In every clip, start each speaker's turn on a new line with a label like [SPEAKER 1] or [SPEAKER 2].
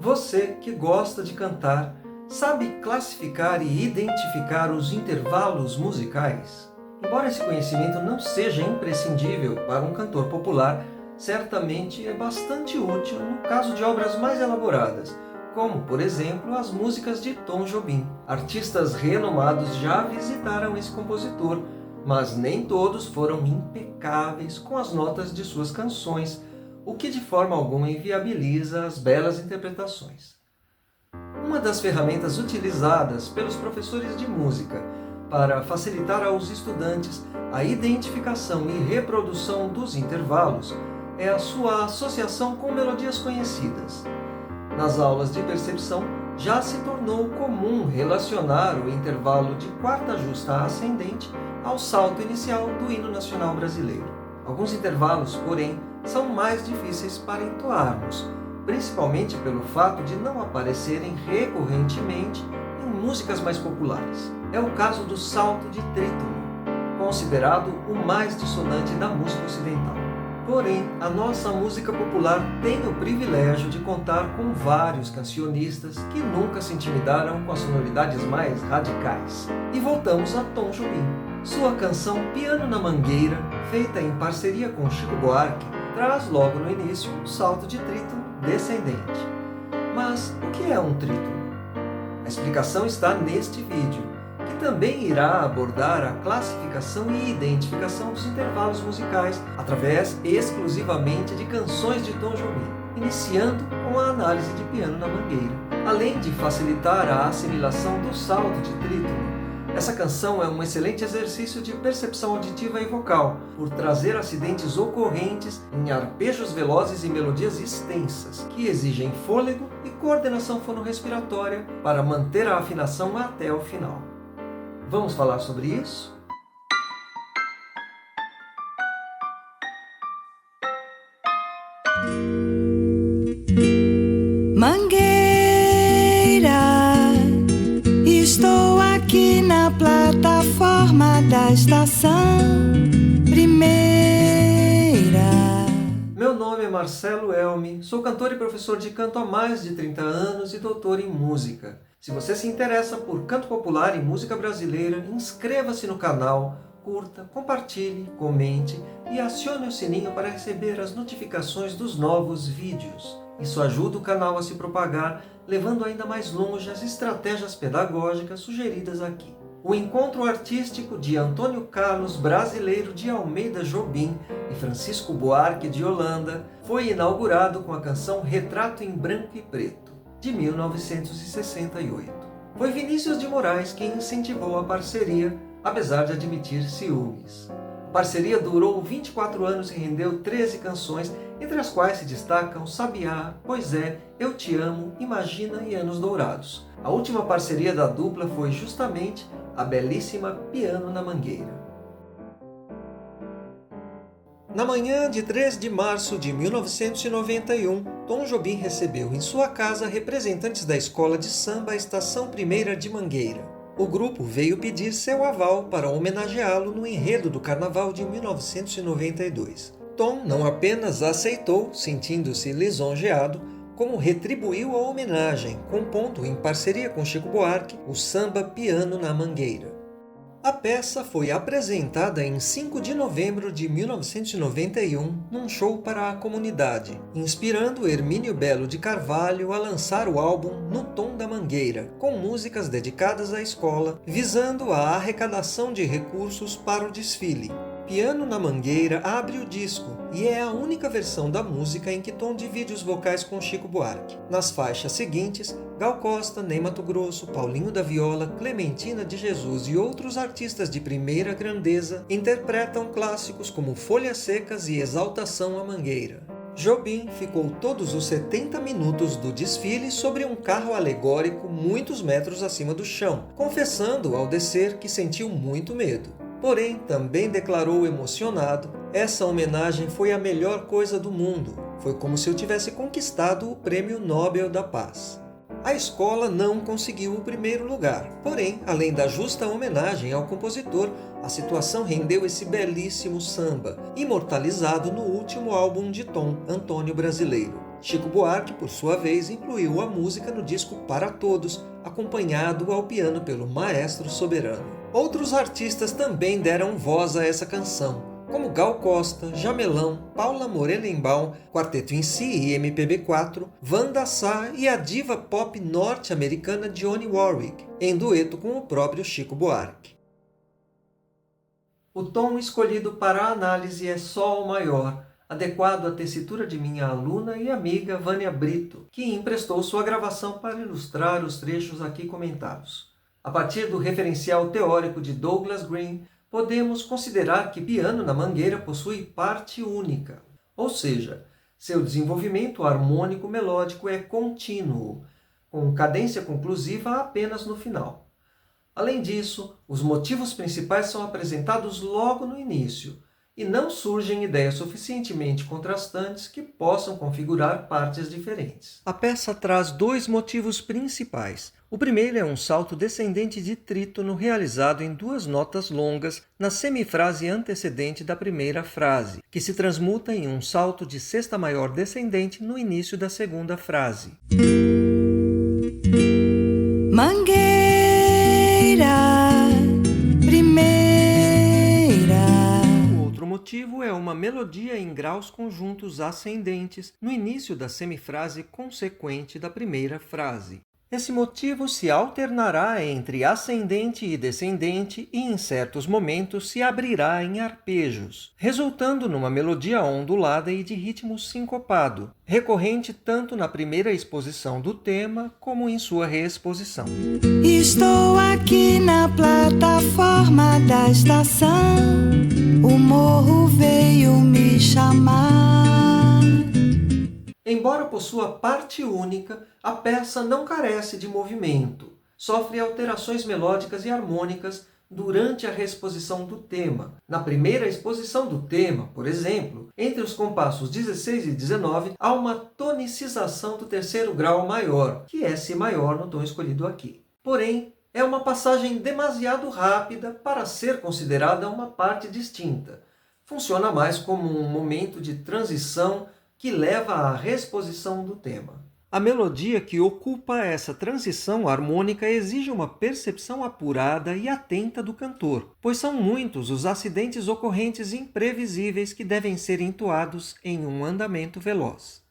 [SPEAKER 1] Você que gosta de cantar, sabe classificar e identificar os intervalos musicais? Embora esse conhecimento não seja imprescindível para um cantor popular, certamente é bastante útil no caso de obras mais elaboradas, como, por exemplo, as músicas de Tom Jobim. Artistas renomados já visitaram esse compositor, mas nem todos foram impecáveis com as notas de suas canções, o que de forma alguma inviabiliza as belas interpretações. Uma das ferramentas utilizadas pelos professores de música para facilitar aos estudantes a identificação e reprodução dos intervalos é a sua associação com melodias conhecidas. Nas aulas de percepção, já se tornou comum relacionar o intervalo de quarta justa ascendente ao salto inicial do hino nacional brasileiro. Alguns intervalos, porém, são mais difíceis para entoarmos, principalmente pelo fato de não aparecerem recorrentemente em músicas mais populares. É o caso do salto de trítono, considerado o mais dissonante da música ocidental. Porém, a nossa música popular tem o privilégio de contar com vários cancionistas que nunca se intimidaram com as sonoridades mais radicais. E voltamos a Tom Jobim. Sua canção Piano na Mangueira, feita em parceria com Chico Buarque, traz logo no início um salto de trítono descendente. Mas o que é um trítono? A explicação está neste vídeo, que também irá abordar a classificação e identificação dos intervalos musicais através exclusivamente de canções de Tom Jobim, iniciando com a análise de Piano na Mangueira. Além de facilitar a assimilação do salto de trítono, essa canção é um excelente exercício de percepção auditiva e vocal, por trazer acidentes ocorrentes em arpejos velozes e melodias extensas, que exigem fôlego e coordenação fonorrespiratória para manter a afinação até o final. Vamos falar sobre isso?
[SPEAKER 2] Mangueira, estou aqui na plataforma da estação primeira.
[SPEAKER 1] Meu nome é Marcelo Elmi, sou cantor e professor de canto há mais de 30 anos e doutor em música. Se você se interessa por canto popular e música brasileira, inscreva-se no canal, curta, compartilhe, comente e acione o sininho para receber as notificações dos novos vídeos. Isso ajuda o canal a se propagar, levando ainda mais longe as estratégias pedagógicas sugeridas aqui. O encontro artístico de Antônio Carlos Brasileiro de Almeida Jobim e Francisco Buarque de Holanda foi inaugurado com a canção Retrato em Branco e Preto, de 1968. Foi Vinícius de Moraes quem incentivou a parceria, apesar de admitir ciúmes. A parceria durou 24 anos e rendeu 13 canções, entre as quais se destacam Sabiá, Pois é, Eu Te Amo, Imagina e Anos Dourados. A última parceria da dupla foi justamente a belíssima Piano na Mangueira. Na manhã de 3 de março de 1991, Tom Jobim recebeu em sua casa representantes da escola de samba Estação Primeira de Mangueira. O grupo veio pedir seu aval para homenageá-lo no enredo do Carnaval de 1992. Tom não apenas aceitou, sentindo-se lisonjeado, como retribuiu a homenagem, compondo em parceria com Chico Buarque o samba Piano na Mangueira. A peça foi apresentada em 5 de novembro de 1991 num show para a comunidade, inspirando Hermínio Belo de Carvalho a lançar o álbum No Tom da Mangueira, com músicas dedicadas à escola, visando a arrecadação de recursos para o desfile. Piano na Mangueira abre o disco e é a única versão da música em que Tom divide os vocais com Chico Buarque. Nas faixas seguintes, Gal Costa, Ney Matogrosso, Paulinho da Viola, Clementina de Jesus e outros artistas de primeira grandeza interpretam clássicos como Folhas Secas e Exaltação à Mangueira. Jobim ficou todos os 70 minutos do desfile sobre um carro alegórico muitos metros acima do chão, confessando ao descer que sentiu muito medo. Porém, também declarou emocionado: essa homenagem foi a melhor coisa do mundo. Foi como se eu tivesse conquistado o Prêmio Nobel da Paz. A escola não conseguiu o primeiro lugar. Porém, além da justa homenagem ao compositor, a situação rendeu esse belíssimo samba, imortalizado no último álbum de Tom, Antônio Brasileiro. Chico Buarque, por sua vez, incluiu a música no disco Para Todos, acompanhado ao piano pelo Maestro Soberano. Outros artistas também deram voz a essa canção, como Gal Costa, Jamelão, Paula Morelenbaum, Quarteto em Si e MPB4, Wanda Sá e a diva pop norte-americana Dionne Warwick, em dueto com o próprio Chico Buarque. O tom escolhido para a análise é Sol maior, adequado à tessitura de minha aluna e amiga Vânia Brito, que emprestou sua gravação para ilustrar os trechos aqui comentados. A partir do referencial teórico de Douglas Green, podemos considerar que piano na Mangueira possui parte única, ou seja, seu desenvolvimento harmônico-melódico é contínuo, com cadência conclusiva apenas no final. Além disso, os motivos principais são apresentados logo no início, e não surgem ideias suficientemente contrastantes que possam configurar partes diferentes. A peça traz dois motivos principais. O primeiro é um salto descendente de trítono realizado em duas notas longas na semifrase antecedente da primeira frase, que se transmuta em um salto de sexta maior descendente no início da segunda frase.
[SPEAKER 2] Mangueira, primeira.
[SPEAKER 1] O outro motivo é uma melodia em graus conjuntos ascendentes no início da semifrase consequente da primeira frase. Esse motivo se alternará entre ascendente e descendente e, em certos momentos, se abrirá em arpejos, resultando numa melodia ondulada e de ritmo sincopado, recorrente tanto na primeira exposição do tema como em sua reexposição.
[SPEAKER 2] Estou aqui na plataforma da estação, o morro veio me chamar.
[SPEAKER 1] Embora possua parte única, a peça não carece de movimento, sofre alterações melódicas e harmônicas durante a reexposição do tema. Na primeira exposição do tema, por exemplo, entre os compassos 16 e 19, há uma tonicização do terceiro grau maior, que é Si maior no tom escolhido aqui. Porém, é uma passagem demasiado rápida para ser considerada uma parte distinta. Funciona mais como um momento de transição que leva à reexposição do tema. A melodia que ocupa essa transição harmônica exige uma percepção apurada e atenta do cantor, pois são muitos os acidentes ocorrentes imprevisíveis que devem ser entoados em um andamento veloz.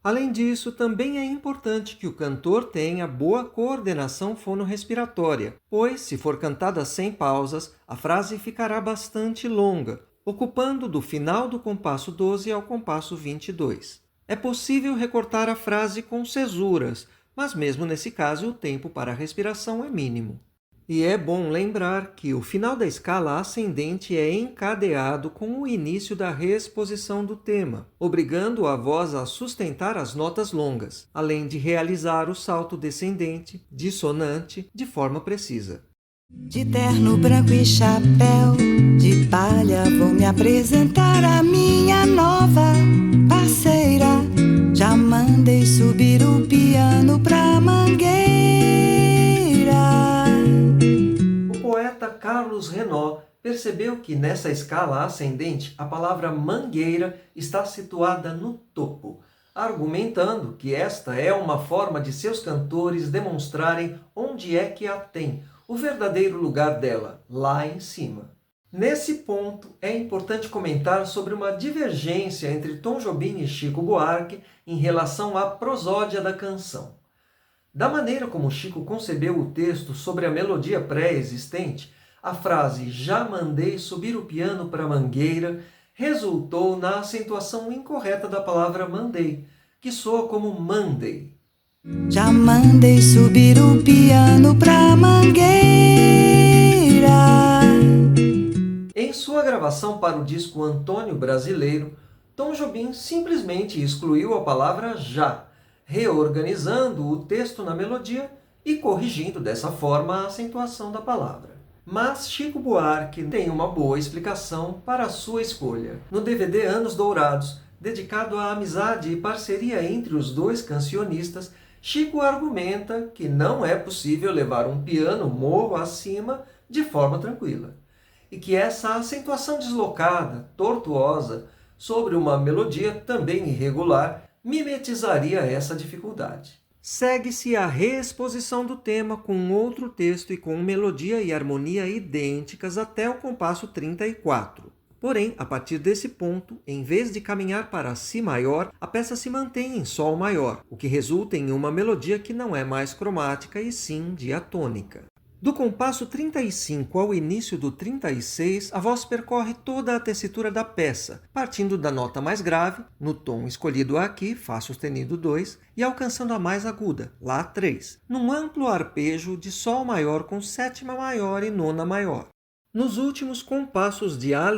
[SPEAKER 1] Além disso, também é importante que o cantor tenha boa coordenação fonorrespiratória, pois, se for cantada sem pausas, a frase ficará bastante longa, ocupando do final do compasso 12 ao compasso 22. É possível recortar a frase com cesuras, mas mesmo nesse caso o tempo para a respiração é mínimo. E é bom lembrar que o final da escala ascendente é encadeado com o início da reexposição do tema, obrigando a voz a sustentar as notas longas, além de realizar o salto descendente, dissonante, de forma precisa.
[SPEAKER 2] De terno branco e chapéu de palha vou me apresentar a minha nova parceira. Já mandei subir o piano pra Mangueira.
[SPEAKER 1] O poeta Carlos Renaud percebeu que nessa escala ascendente a palavra mangueira está situada no topo, argumentando que esta é uma forma de seus cantores demonstrarem onde é que a tem, o verdadeiro lugar dela, lá em cima. Nesse ponto, é importante comentar sobre uma divergência entre Tom Jobim e Chico Buarque em relação à prosódia da canção. Da maneira como Chico concebeu o texto sobre a melodia pré-existente, a frase "já mandei subir o piano para Mangueira" resultou na acentuação incorreta da palavra mandei, que soa como Monday.
[SPEAKER 2] Já mandei subir o piano pra Mangueira.
[SPEAKER 1] Em sua gravação para o disco Antônio Brasileiro, Tom Jobim simplesmente excluiu a palavra já, reorganizando o texto na melodia e corrigindo dessa forma a acentuação da palavra. Mas Chico Buarque tem uma boa explicação para a sua escolha. No DVD Anos Dourados, dedicado à amizade e parceria entre os dois cancionistas, Chico argumenta que não é possível levar um piano morro acima de forma tranquila, e que essa acentuação deslocada, tortuosa, sobre uma melodia também irregular, mimetizaria essa dificuldade. Segue-se a reexposição do tema com outro texto e com melodia e harmonia idênticas até o compasso 34. Porém, a partir desse ponto, em vez de caminhar para Si maior, a peça se mantém em Sol maior, o que resulta em uma melodia que não é mais cromática e sim diatônica. Do compasso 35 ao início do 36, a voz percorre toda a tessitura da peça, partindo da nota mais grave, no tom escolhido aqui, Fá sustenido 2, e alcançando a mais aguda, Lá 3, num amplo arpejo de Sol maior com sétima maior e nona maior. Nos últimos compassos de A',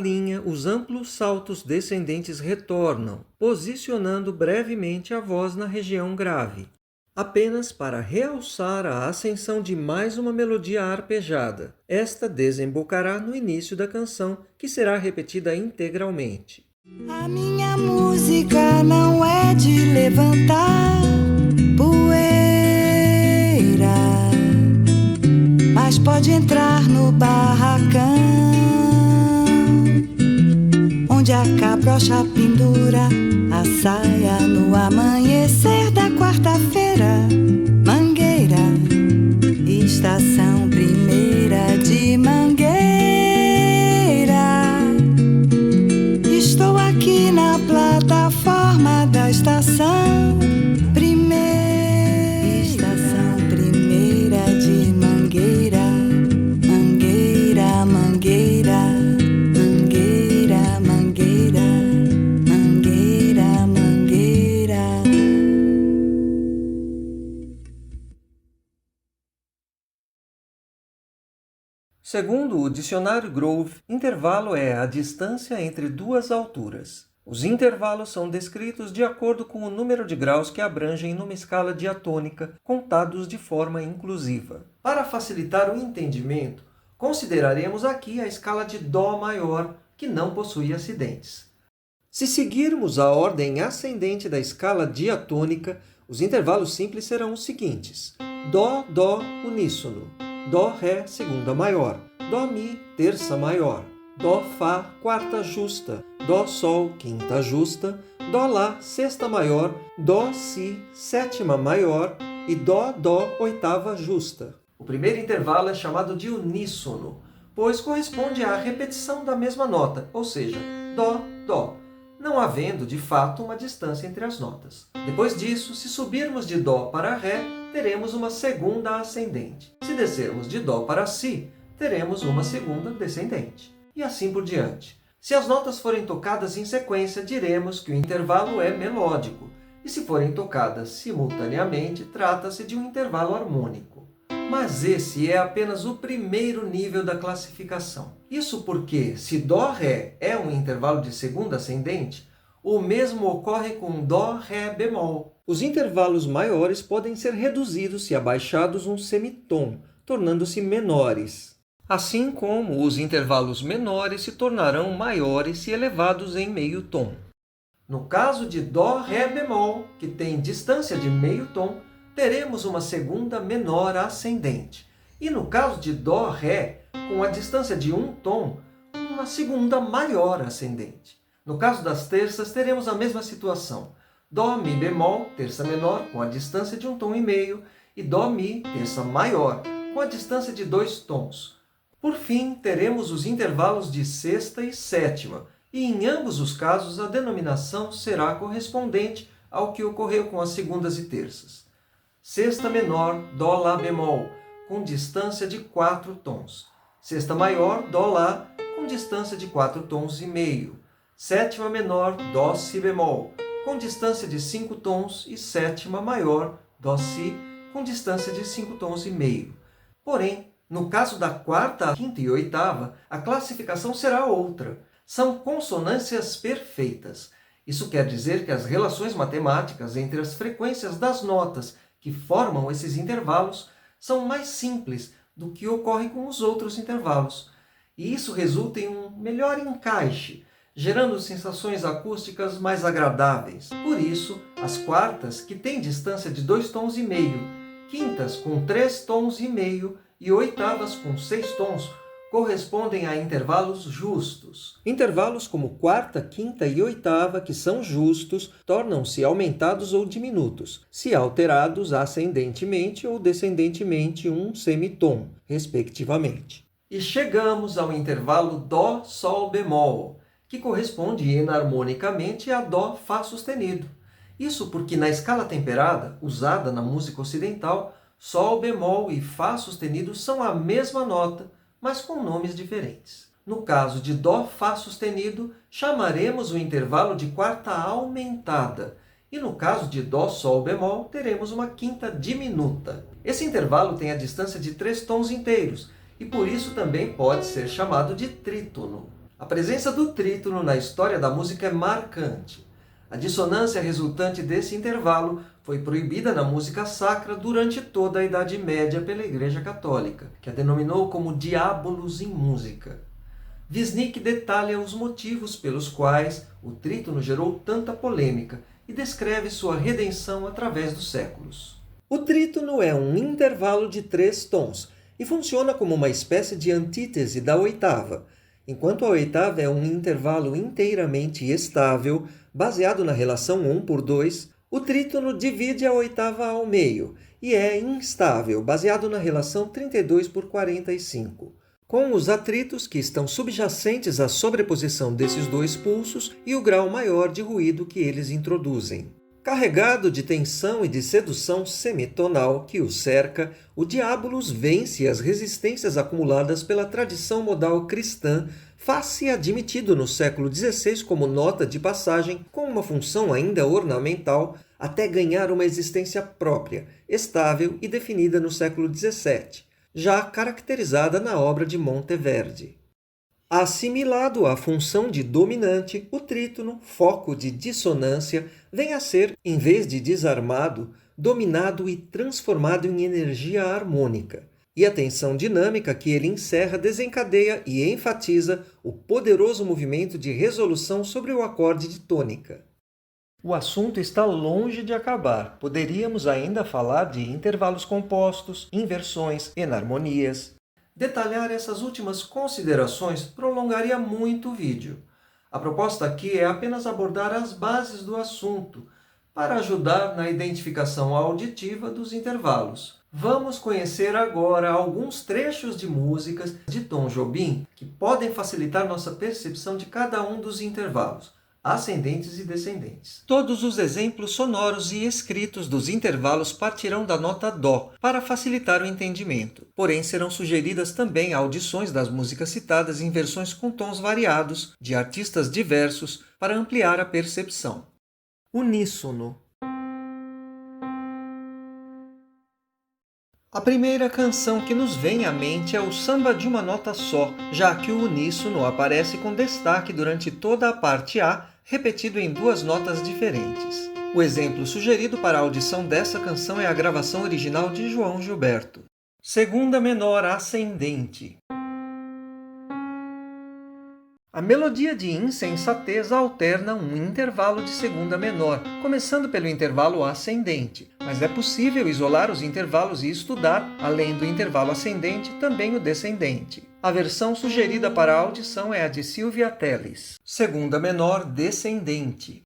[SPEAKER 1] os amplos saltos descendentes retornam, posicionando brevemente a voz na região grave, apenas para realçar a ascensão de mais uma melodia arpejada. Esta desembocará no início da canção, que será repetida integralmente.
[SPEAKER 2] A minha música não é de levantar poeira, mas pode entrar no barracão, onde a cabrocha pendura a saia no amanhecer da quarta-feira. Mangueira, estação primeira de Mangueira. Estou aqui na plataforma da estação primeira. Estação primeira de Mangueira. Mangueira, mangueira. Mangueira, mangueira. Mangueira, mangueira.
[SPEAKER 1] Segundo o dicionário Grove, intervalo é a distância entre duas alturas. Os intervalos são descritos de acordo com o número de graus que abrangem numa escala diatônica, contados de forma inclusiva. Para facilitar o entendimento, consideraremos aqui a escala de Dó maior, que não possui acidentes. Se seguirmos a ordem ascendente da escala diatônica, os intervalos simples serão os seguintes: Dó, Dó, uníssono. Dó, Ré, segunda maior. Dó, Mi, terça maior. Dó, Fá, quarta justa. Dó, Sol, quinta justa. Dó, Lá, sexta maior. Dó, Si, sétima maior. E Dó, Dó, oitava justa. O primeiro intervalo é chamado de uníssono, pois corresponde à repetição da mesma nota, ou seja, Dó, Dó, não havendo, de fato, uma distância entre as notas. Depois disso, se subirmos de Dó para Ré, teremos uma segunda ascendente. Se descermos de Dó para Si, teremos uma segunda descendente. E assim por diante. Se as notas forem tocadas em sequência, diremos que o intervalo é melódico. E se forem tocadas simultaneamente, trata-se de um intervalo harmônico. Mas esse é apenas o primeiro nível da classificação. Isso porque, se Dó-Ré é um intervalo de segunda ascendente, o mesmo ocorre com Dó-Ré bemol. Os intervalos maiores podem ser reduzidos se abaixados um semitom, tornando-se menores. Assim como os intervalos menores se tornarão maiores se elevados em meio tom. No caso de Dó-Ré bemol, que tem distância de meio tom, teremos uma segunda menor ascendente. E no caso de Dó-Ré, com a distância de um tom, uma segunda maior ascendente. No caso das terças, teremos a mesma situação. Dó, Mi bemol, terça menor, com a distância de um tom e meio, e Dó, Mi, terça maior, com a distância de 2 tons. Por fim, teremos os intervalos de sexta e sétima, e em ambos os casos a denominação será correspondente ao que ocorreu com as segundas e terças. Sexta menor, Dó, Lá bemol, com distância de 4 tons. Sexta maior, Dó, Lá, com distância de 4 tons e meio. Sétima menor, Dó, Si bemol, com distância de 5 tons. E sétima maior, Dó, Si, com distância de 5 tons e meio. Porém, no caso da quarta, quinta e oitava, a classificação será outra. São consonâncias perfeitas. Isso quer dizer que as relações matemáticas entre as frequências das notas que formam esses intervalos são mais simples do que ocorre com os outros intervalos. E isso resulta em um melhor encaixe, gerando sensações acústicas mais agradáveis. Por isso, as quartas, que têm distância de 2 tons e meio, quintas com 3 tons e meio e oitavas com 6 tons, correspondem a intervalos justos. Intervalos como quarta, quinta e oitava, que são justos, tornam-se aumentados ou diminutos, se alterados ascendentemente ou descendentemente um semitom, respectivamente. E chegamos ao intervalo Dó, Sol, Bemol, que corresponde enarmonicamente a Dó, Fá sustenido. Isso porque na escala temperada, usada na música ocidental, Sol, Bemol e Fá sustenido são a mesma nota, mas com nomes diferentes. No caso de Dó, Fá sustenido, chamaremos o intervalo de quarta aumentada, e no caso de Dó, Sol, Bemol, teremos uma quinta diminuta. Esse intervalo tem a distância de 3 tons inteiros, e por isso também pode ser chamado de trítono. A presença do trítono na história da música é marcante. A dissonância resultante desse intervalo foi proibida na música sacra durante toda a Idade Média pela Igreja Católica, que a denominou como diabolos em música. Wisnik detalha os motivos pelos quais o trítono gerou tanta polêmica e descreve sua redenção através dos séculos. O trítono é um intervalo de 3 tons e funciona como uma espécie de antítese da oitava. Enquanto a oitava é um intervalo inteiramente estável, baseado na relação 1/2, o trítono divide a oitava ao meio e é instável, baseado na relação 32/45, com os atritos que estão subjacentes à sobreposição desses dois pulsos e o grau maior de ruído que eles introduzem. Carregado de tensão e de sedução semitonal que o cerca, o diabolos vence as resistências acumuladas pela tradição modal cristã, faz-se admitido no século XVI como nota de passagem com uma função ainda ornamental, até ganhar uma existência própria, estável e definida no século XVII, já caracterizada na obra de Monteverdi. Assimilado à função de dominante, o trítono, foco de dissonância, vem a ser, em vez de desarmado, dominado e transformado em energia harmônica. E a tensão dinâmica que ele encerra desencadeia e enfatiza o poderoso movimento de resolução sobre o acorde de tônica. O assunto está longe de acabar. Poderíamos ainda falar de intervalos compostos, inversões, enarmonias. Detalhar essas últimas considerações prolongaria muito o vídeo. A proposta aqui é apenas abordar as bases do assunto, para ajudar na identificação auditiva dos intervalos. Vamos conhecer agora alguns trechos de músicas de Tom Jobim que podem facilitar nossa percepção de cada um dos intervalos, ascendentes e descendentes. Todos os exemplos sonoros e escritos dos intervalos partirão da nota Dó, para facilitar o entendimento. Porém, serão sugeridas também audições das músicas citadas em versões com tons variados, de artistas diversos, para ampliar a percepção. Uníssono. A primeira canção que nos vem à mente é o samba de uma nota só, já que o uníssono aparece com destaque durante toda a parte A, repetido em 2 notas diferentes. O exemplo sugerido para a audição dessa canção é a gravação original de João Gilberto. Segunda menor ascendente. A melodia de insensatez alterna um intervalo de segunda menor, começando pelo intervalo ascendente, mas é possível isolar os intervalos e estudar, além do intervalo ascendente, também o descendente. A versão sugerida para a audição é a de Silvia Telles. Segunda menor descendente.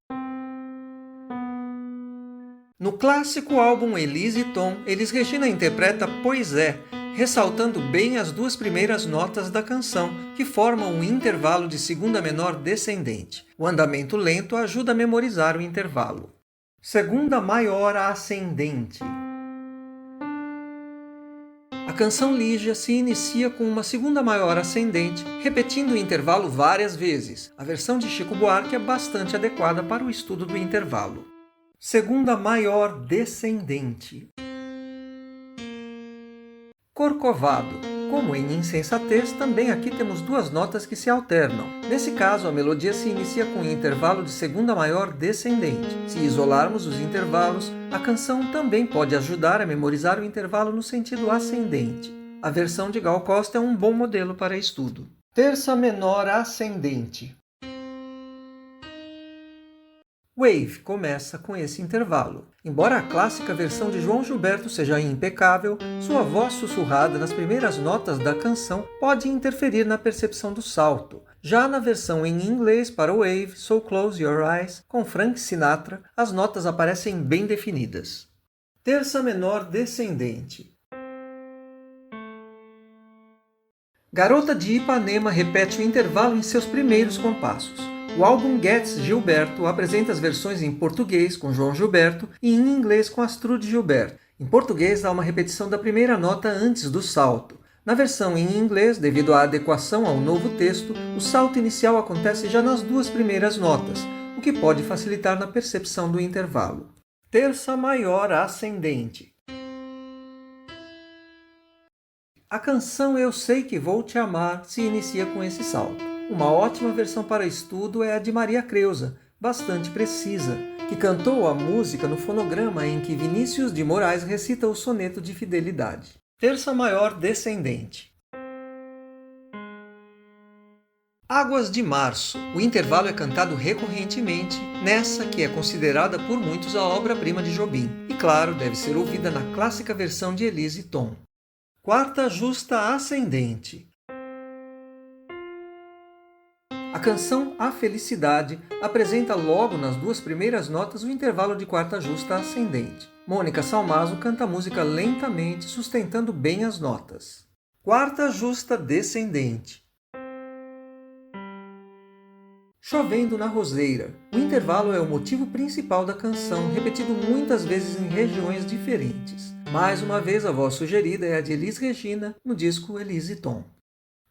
[SPEAKER 1] No clássico álbum Elise e Tom, Elis Regina interpreta Pois é, ressaltando bem as 2 primeiras notas da canção, que formam um intervalo de segunda menor descendente. O andamento lento ajuda a memorizar o intervalo. Segunda maior ascendente. A canção Lígia se inicia com uma segunda maior ascendente, repetindo o intervalo várias vezes. A versão de Chico Buarque é bastante adequada para o estudo do intervalo. Segunda maior descendente. Corcovado. Como em insensatez, também aqui temos 2 notas que se alternam. Nesse caso, a melodia se inicia com um intervalo de segunda maior descendente. Se isolarmos os intervalos, a canção também pode ajudar a memorizar o intervalo no sentido ascendente. A versão de Gal Costa é um bom modelo para estudo. Terça menor ascendente. Wave começa com esse intervalo. Embora a clássica versão de João Gilberto seja impecável, sua voz sussurrada nas primeiras notas da canção pode interferir na percepção do salto. Já na versão em inglês para Wave, So Close Your Eyes, com Frank Sinatra, as notas aparecem bem definidas. Terça menor descendente. Garota de Ipanema repete o intervalo em seus primeiros compassos. O álbum Gets Gilberto apresenta as versões em português com João Gilberto e em inglês com Astrude Gilberto. Em português há uma repetição da primeira nota antes do salto. Na versão em inglês, devido à adequação ao novo texto, o salto inicial acontece já nas duas primeiras notas, o que pode facilitar na percepção do intervalo. Terça maior ascendente. A canção Eu Sei Que Vou Te Amar se inicia com esse salto. Uma ótima versão para estudo é a de Maria Creuza, bastante precisa, que cantou a música no fonograma em que Vinícius de Moraes recita o soneto de fidelidade. Terça maior descendente. Águas de Março. O intervalo é cantado recorrentemente nessa que é considerada por muitos a obra-prima de Jobim. E claro, deve ser ouvida na clássica versão de Elise Tom. Quarta justa ascendente. A canção A Felicidade apresenta logo nas duas primeiras notas o intervalo de quarta justa ascendente. Mônica Salmazo canta a música lentamente, sustentando bem as notas. Quarta justa descendente. Chovendo na Roseira. O intervalo é o motivo principal da canção, repetido muitas vezes em regiões diferentes. Mais uma vez, a voz sugerida é a de Elis Regina, no disco Elise Tom.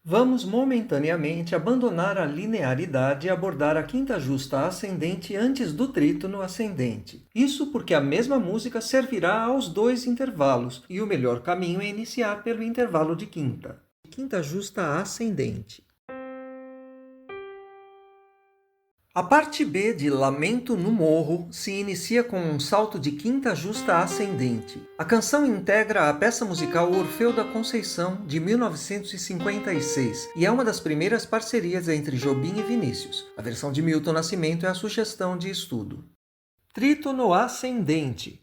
[SPEAKER 1] Vamos momentaneamente abandonar a linearidade e abordar a quinta justa ascendente antes do trítono ascendente. Isso porque a mesma música servirá aos dois intervalos, e o melhor caminho é iniciar pelo intervalo de quinta. Quinta justa ascendente. A parte B de Lamento no Morro se inicia com um salto de quinta justa ascendente. A canção integra a peça musical Orfeu da Conceição, de 1956, e é uma das primeiras parcerias entre Jobim e Vinícius. A versão de Milton Nascimento é a sugestão de estudo. Trítono ascendente.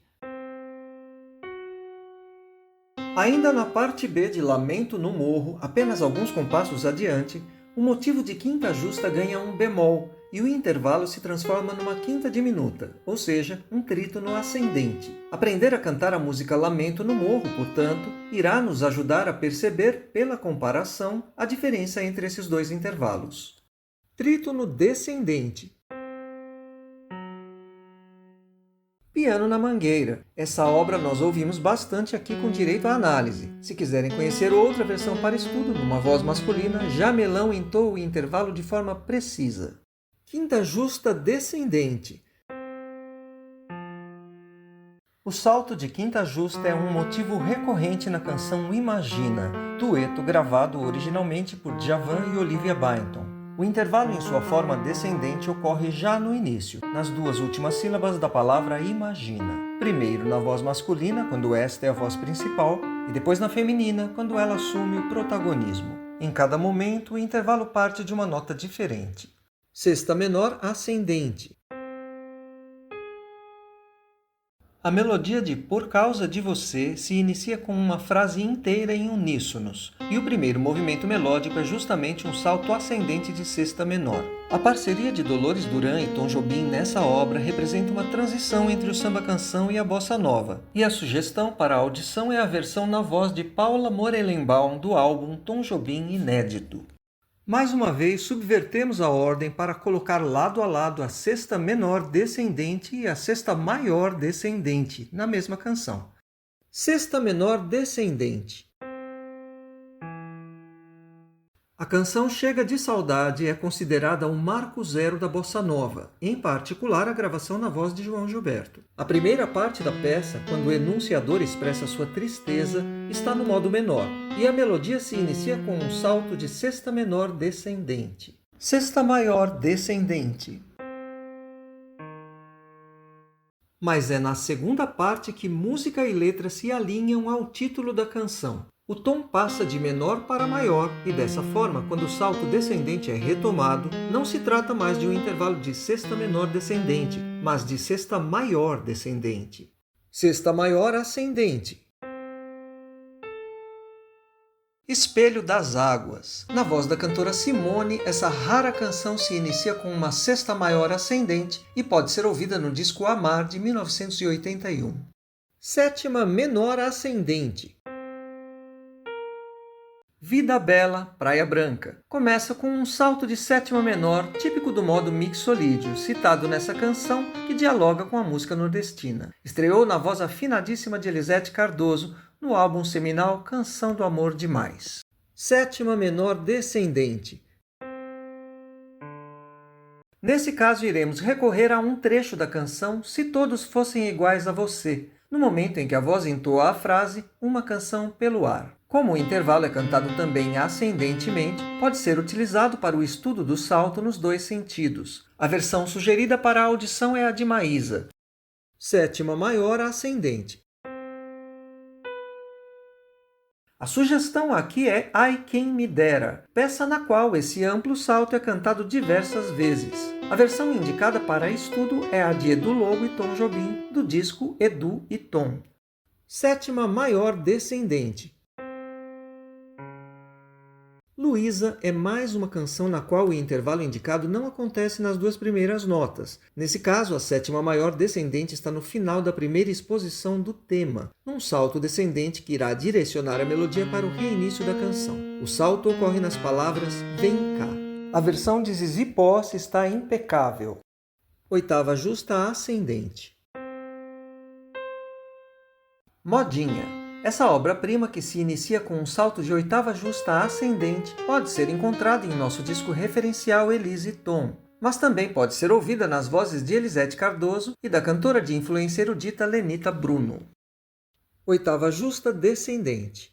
[SPEAKER 1] Ainda na parte B de Lamento no Morro, apenas alguns compassos adiante, o motivo de quinta justa ganha um bemol, e o intervalo se transforma numa quinta diminuta, ou seja, um trítono ascendente. Aprender a cantar a música Lamento no Morro, portanto, irá nos ajudar a perceber, pela comparação, a diferença entre esses dois intervalos. Trítono descendente. Piano na Mangueira. Essa obra nós ouvimos bastante aqui com direito à análise. Se quiserem conhecer outra versão para estudo, numa voz masculina, Jamelão entoa o intervalo de forma precisa. Quinta justa descendente. O salto de quinta justa é um motivo recorrente na canção Imagina, dueto gravado originalmente por Djavan e Olivia Byington. O intervalo em sua forma descendente ocorre já no início, nas duas últimas sílabas da palavra imagina. Primeiro na voz masculina, quando esta é a voz principal, e depois na feminina, quando ela assume o protagonismo. Em cada momento, o intervalo parte de uma nota diferente. Sexta menor ascendente. A melodia de Por Causa de Você se inicia com uma frase inteira em uníssonos, e o primeiro movimento melódico é justamente um salto ascendente de sexta menor. A parceria de Dolores Duran e Tom Jobim nessa obra representa uma transição entre o samba-canção e a bossa nova, e a sugestão para a audição é a versão na voz de Paula Morelenbaum do álbum Tom Jobim Inédito. Mais uma vez, subvertemos a ordem para colocar lado a lado a sexta menor descendente e a sexta maior descendente na mesma canção. Sexta menor descendente. A canção Chega de Saudade é considerada um marco zero da bossa nova, em particular a gravação na voz de João Gilberto. A primeira parte da peça, quando o enunciador expressa sua tristeza, está no modo menor, e a melodia se inicia com um salto de sexta menor descendente. Sexta maior descendente. Mas é na segunda parte que música e letra se alinham ao título da canção. O tom passa de menor para maior e, dessa forma, quando o salto descendente é retomado, não se trata mais de um intervalo de sexta menor descendente, mas de sexta maior descendente. Sexta maior ascendente. Espelho das Águas. Na voz da cantora Simone, essa rara canção se inicia com uma sexta maior ascendente e pode ser ouvida no disco Amar, de 1981. Sétima menor ascendente. Vida Bela, Praia Branca. Começa com um salto de sétima menor, típico do modo mixolídio, citado nessa canção, que dialoga com a música nordestina. Estreou na voz afinadíssima de Elisete Cardoso, no álbum seminal Canção do Amor Demais. Sétima menor descendente. Nesse caso, iremos recorrer a um trecho da canção Se Todos Fossem Iguais a Você, no momento em que a voz entoa a frase Uma Canção pelo Ar. Como o intervalo é cantado também ascendentemente, pode ser utilizado para o estudo do salto nos dois sentidos. A versão sugerida para a audição é a de Maísa. Sétima maior ascendente. A sugestão aqui é Ai Quem Me Dera, peça na qual esse amplo salto é cantado diversas vezes. A versão indicada para estudo é a de Edu Lobo e Tom Jobim, do disco Edu e Tom. Sétima maior descendente. Luísa é mais uma canção na qual o intervalo indicado não acontece nas duas primeiras notas. Nesse caso, a sétima maior descendente está no final da primeira exposição do tema, num salto descendente que irá direcionar a melodia para o reinício da canção. O salto ocorre nas palavras Vem cá. A versão de Zizi Posse está impecável. Oitava justa ascendente. Modinha. Essa obra-prima, que se inicia com um salto de oitava justa ascendente, pode ser encontrada em nosso disco referencial Elise e Tom, mas também pode ser ouvida nas vozes de Elisete Cardoso e da cantora de influência erudita Lenita Bruno. Oitava justa descendente.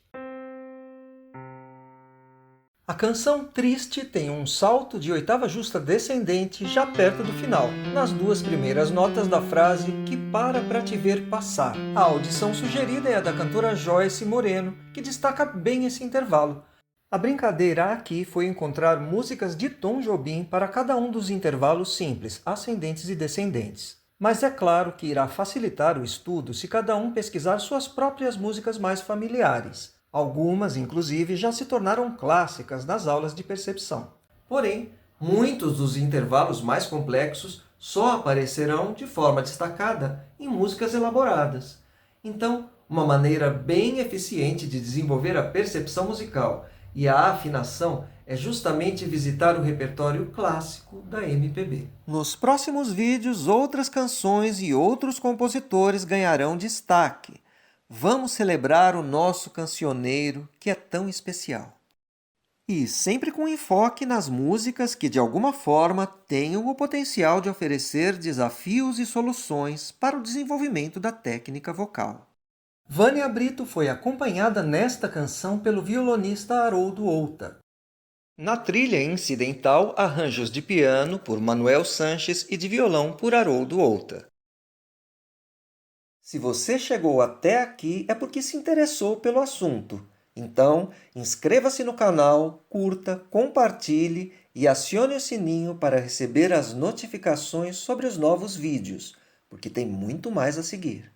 [SPEAKER 1] A canção Triste tem um salto de oitava justa descendente já perto do final, nas duas primeiras notas da frase Que para pra te ver passar. A audição sugerida é a da cantora Joyce Moreno, que destaca bem esse intervalo. A brincadeira aqui foi encontrar músicas de Tom Jobim para cada um dos intervalos simples, ascendentes e descendentes. Mas é claro que irá facilitar o estudo se cada um pesquisar suas próprias músicas mais familiares. Algumas, inclusive, já se tornaram clássicas nas aulas de percepção. Porém, muitos dos intervalos mais complexos só aparecerão de forma destacada em músicas elaboradas. Então, uma maneira bem eficiente de desenvolver a percepção musical e a afinação é justamente visitar o repertório clássico da MPB. Nos próximos vídeos, outras canções e outros compositores ganharão destaque. Vamos celebrar o nosso cancioneiro, que é tão especial. E sempre com enfoque nas músicas que, de alguma forma, tenham o potencial de oferecer desafios e soluções para o desenvolvimento da técnica vocal. Vânia Brito foi acompanhada nesta canção pelo violonista Haroldo Outa. Na trilha incidental, arranjos de piano por Manuel Sanches e de violão por Haroldo Outa. Se você chegou até aqui é porque se interessou pelo assunto. Então, inscreva-se no canal, curta, compartilhe e acione o sininho para receber as notificações sobre os novos vídeos, porque tem muito mais a seguir.